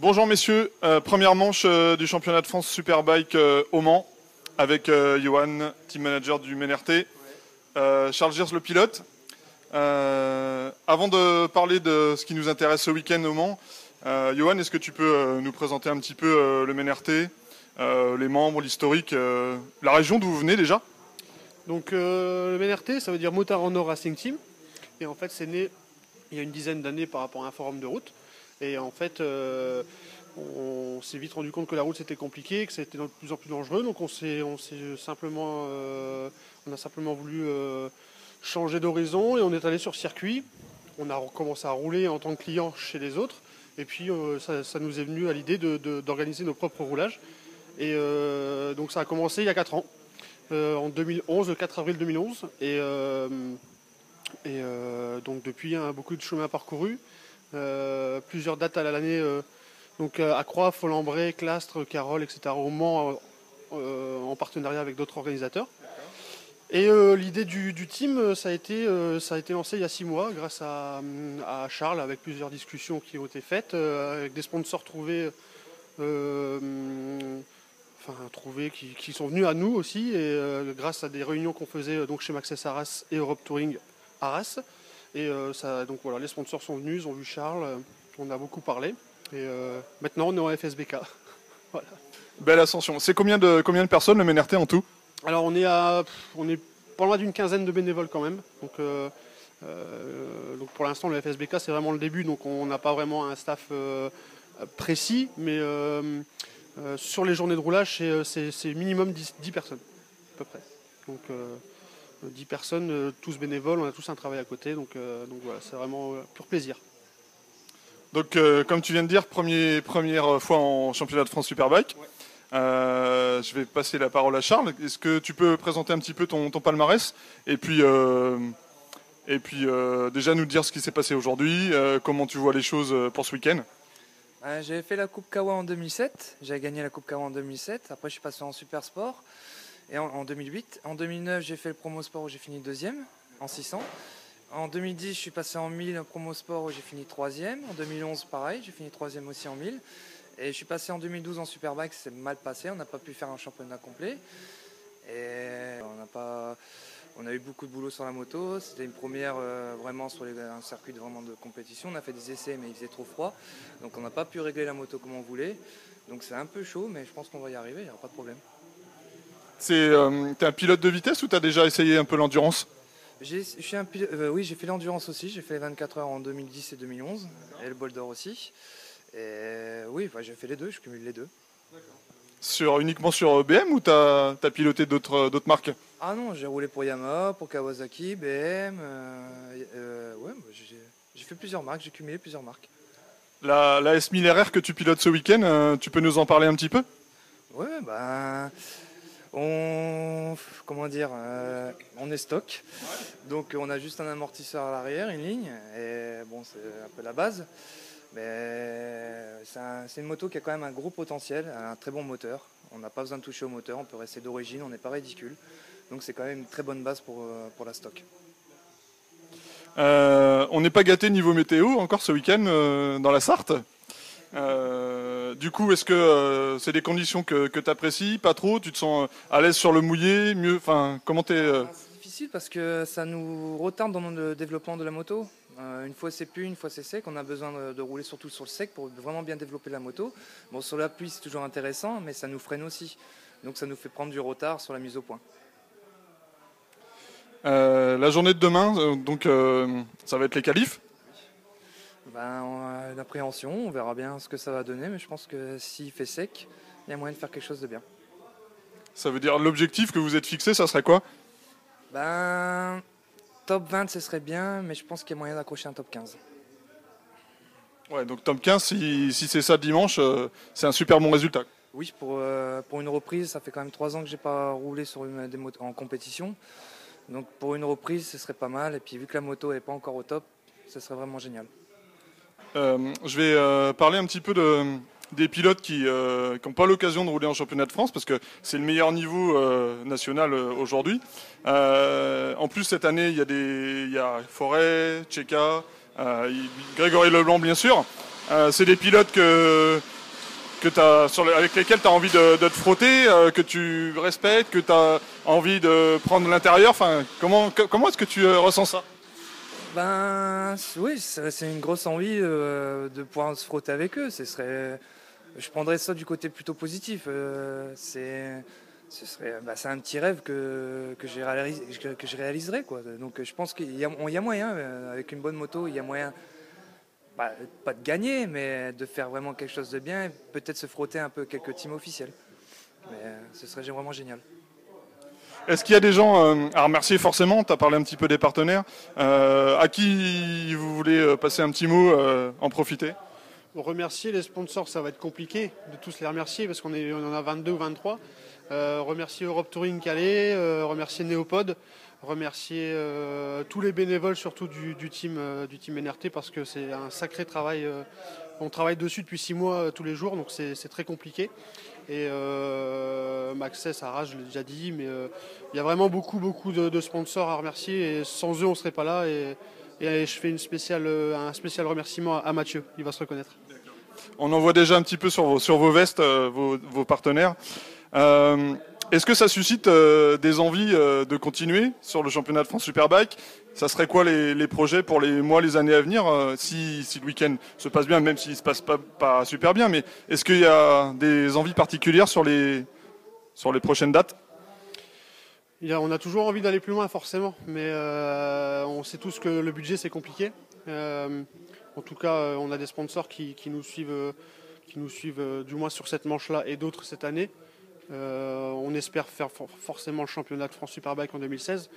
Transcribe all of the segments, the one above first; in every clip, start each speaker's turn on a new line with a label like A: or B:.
A: Bonjour messieurs, première manche du championnat de France Superbike au Mans avec Johan, team manager du MNRT, Charles Girs le pilote. Avant de parler de ce qui nous intéresse ce week-end au Mans, Johan, est-ce que tu peux nous présenter un petit peu le MNRT, les membres, l'historique, la région d'où vous venez déjà?
B: Donc le MNRT, ça veut dire Motarano Racing Team. Et en fait, c'est né il y a une dizaine d'années par rapport à un forum de route. Et en fait, on s'est vite rendu compte que la route c'était compliqué, que c'était de plus en plus dangereux. Donc on a simplement voulu changer d'horizon et on est allé sur circuit. On a commencé à rouler en tant que client chez les autres. Et puis ça nous est venu à l'idée d'organiser nos propres roulages. Et donc ça a commencé il y a 4 ans, en 2011, le 4 avril 2011. Donc depuis, beaucoup de chemin parcouru. Plusieurs dates à l'année, donc à Croix, Folembray, Clastres, Carole, etc. au Mans, en partenariat avec d'autres organisateurs. Et l'idée du team, ça a été lancé il y a 6 mois grâce à Charles, avec plusieurs discussions qui ont été faites, avec des sponsors trouvés, qui sont venus à nous aussi, et grâce à des réunions qu'on faisait donc chez Maxès Arras et Europe Touring Arras. Et donc voilà, les sponsors sont venus, ils ont vu Charles, on a beaucoup parlé. Et maintenant on est en FSBK. Voilà.
A: Belle ascension. C'est combien de personnes le MNRT en tout?
B: Alors on est pas loin d'une quinzaine de bénévoles quand même. Donc pour l'instant le FSBK c'est vraiment le début, donc on n'a pas vraiment un staff précis, mais sur les journées de roulage c'est minimum 10 personnes à peu près. Donc 10 personnes, tous bénévoles, on a tous un travail à côté, donc voilà, c'est vraiment pur plaisir.
A: Donc comme tu viens de dire, première fois en championnat de France Superbike. Ouais. Je vais passer la parole à Charles. Est-ce que tu peux présenter un petit peu ton palmarès et puis déjà nous dire ce qui s'est passé aujourd'hui, comment tu vois les choses pour ce week-end?
C: J'avais fait la Coupe Kawa en 2007, j'avais gagné la Coupe Kawa en 2007, après je suis passé en Super Sport. Et en 2008. En 2009, j'ai fait le promo sport où j'ai fini 2e en 600. En 2010, je suis passé en 1000 promo sport où j'ai fini 3e. En 2011, pareil, j'ai fini 3e aussi en 1000. Et je suis passé en 2012 en Superbike, c'est mal passé, on n'a pas pu faire un championnat complet. Et on a eu beaucoup de boulot sur la moto. C'était une première vraiment sur un circuit vraiment de compétition. On a fait des essais, mais il faisait trop froid. Donc on n'a pas pu régler la moto comme on voulait. Donc c'est un peu chaud, mais je pense qu'on va y arriver, il n'y aura pas de problème.
A: T'es un pilote de vitesse ou t'as déjà essayé un peu l'endurance?
C: Oui, j'ai fait l'endurance aussi. J'ai fait les 24 heures en 2010 et 2011 et le bol d'or aussi. Et oui, j'ai fait les deux, je cumule les deux.
A: Uniquement sur BM ou t'as piloté d'autres marques?
C: Ah non, j'ai roulé pour Yamaha, pour Kawasaki, BM. J'ai fait plusieurs marques, j'ai cumulé plusieurs marques.
A: La S1000 RR que tu pilotes ce week-end, tu peux nous en parler un petit peu?
C: Ouais, on est stock, donc on a juste un amortisseur à l'arrière, une ligne, et bon, c'est un peu la base, mais c'est une moto qui a quand même un gros potentiel, un très bon moteur. On n'a pas besoin de toucher au moteur, on peut rester d'origine, on n'est pas ridicule, donc c'est quand même une très bonne base pour la stock.
A: On n'est pas gâté niveau météo encore ce week-end dans la Sarthe. Du coup, est-ce que c'est des conditions que tu apprécies? Pas trop? Tu te sens à l'aise sur le mouillé? Mieux? Enfin, comment t'es
C: C'est difficile parce que ça nous retarde dans le développement de la moto. Une fois c'est pluie, une fois c'est sec, on a besoin de rouler surtout sur le sec pour vraiment bien développer la moto. Bon, sur la pluie c'est toujours intéressant, mais ça nous freine aussi. Donc ça nous fait prendre du retard sur la mise au point.
A: La journée de demain, donc ça va être les qualifs?
C: L'appréhension, on verra bien ce que ça va donner, mais je pense que s'il fait sec, il y a moyen de faire quelque chose de bien.
A: Ça veut dire l'objectif que vous êtes fixé, ça serait quoi?
C: Top 20 ce serait bien, mais je pense qu'il y a moyen d'accrocher un top 15.
A: Ouais, donc top 15, si c'est ça dimanche, c'est un super bon résultat.
C: Oui, pour une reprise, ça fait quand même 3 ans que j'ai pas roulé sur des motos en compétition. Donc pour une reprise, ce serait pas mal. Et puis vu que la moto n'est pas encore au top, ce serait vraiment génial.
A: Je vais parler un petit peu des pilotes qui n'ont pas l'occasion de rouler en championnat de France parce que c'est le meilleur niveau national aujourd'hui. En plus, cette année, il y a Forêt, Tcheka, Grégory Leblanc, bien sûr. C'est des pilotes avec lesquels tu as envie de te frotter, que tu respectes, que tu as envie de prendre l'intérieur. Enfin, comment est-ce que tu ressens ça?
C: Ben oui, c'est une grosse envie de pouvoir se frotter avec eux. Je prendrais ça du côté plutôt positif. C'est un petit rêve que je réaliserai, quoi. Donc je pense qu'il y a moyen, avec une bonne moto, il y a moyen, pas de gagner, mais de faire vraiment quelque chose de bien et peut-être se frotter un peu quelques teams officiels. Mais ce serait vraiment génial.
A: Est-ce qu'il y a des gens à remercier forcément? Tu as parlé un petit peu des partenaires. À qui vous voulez passer un petit mot, en profiter?
B: Remercier les sponsors, ça va être compliqué de tous les remercier parce qu'on en a 22 ou 23. Remercier Europe Touring Calais, remercier Neopod, remercier tous les bénévoles, surtout du team NRT, parce que c'est un sacré travail. On travaille dessus depuis 6 mois tous les jours, donc c'est très compliqué. Et Maxès, Arras, je l'ai déjà dit, mais il y a vraiment beaucoup de sponsors à remercier, et sans eux on ne serait pas là. Et je fais un spécial remerciement à Mathieu, il va se reconnaître.
A: On en voit déjà un petit peu sur vos vestes, vos partenaires. Est-ce que ça suscite des envies de continuer sur le championnat de France Superbike? Ça serait quoi les projets pour les mois, les années à venir, si le week-end se passe bien, même s'il ne se passe pas super bien, mais est-ce qu'il y a des envies particulières sur les prochaines dates?
B: On a toujours envie d'aller plus loin, forcément, mais on sait tous que le budget c'est compliqué. En tout cas, on a des sponsors qui nous suivent du moins sur cette manche-là et d'autres cette année. On espère faire forcément le championnat de France Superbike en 2016.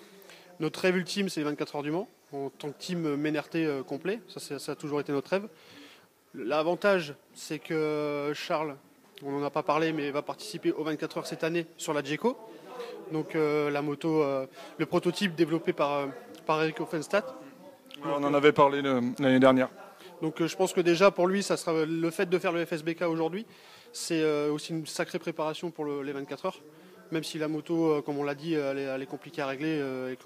B: Notre rêve ultime, c'est les 24 heures du Mans, en tant que team Ménerté complet. Ça a toujours été notre rêve. L'avantage, c'est que Charles, on n'en a pas parlé, mais va participer aux 24 heures cette année sur la Geco. Donc la moto, le prototype développé par Eric Offenstadt.
A: On en avait parlé l'année dernière.
B: Donc je pense que déjà pour lui, ça sera le fait de faire le FSBK aujourd'hui, c'est aussi une sacrée préparation pour les 24 heures. Même si la moto, comme on l'a dit, elle est compliquée à régler et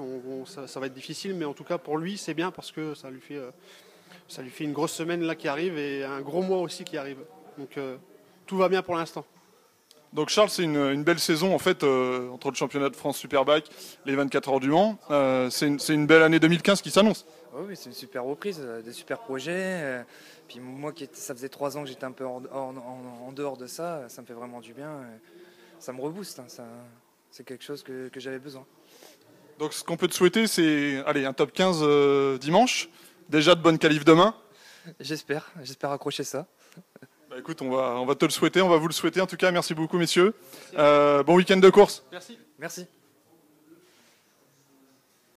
B: ça va être difficile, mais en tout cas pour lui c'est bien parce que ça lui fait une grosse semaine là qui arrive et un gros mois aussi qui arrive. Donc tout va bien pour l'instant.
A: Donc Charles, c'est une belle saison en fait entre le championnat de France Superbike, les 24 heures du Mans. C'est une belle année 2015 qui s'annonce.
C: Oui, c'est une super reprise, des super projets. Puis moi, ça faisait 3 ans que j'étais un peu en dehors de ça, ça me fait vraiment du bien. Ça me rebooste, hein, c'est quelque chose que j'avais besoin.
A: Donc ce qu'on peut te souhaiter, c'est un top 15 dimanche, déjà de bonnes qualifs demain.
C: J'espère accrocher ça.
A: Écoute, on va te le souhaiter, on va vous le souhaiter en tout cas. Merci beaucoup messieurs. Bon week-end de course.
B: Merci.
C: Merci.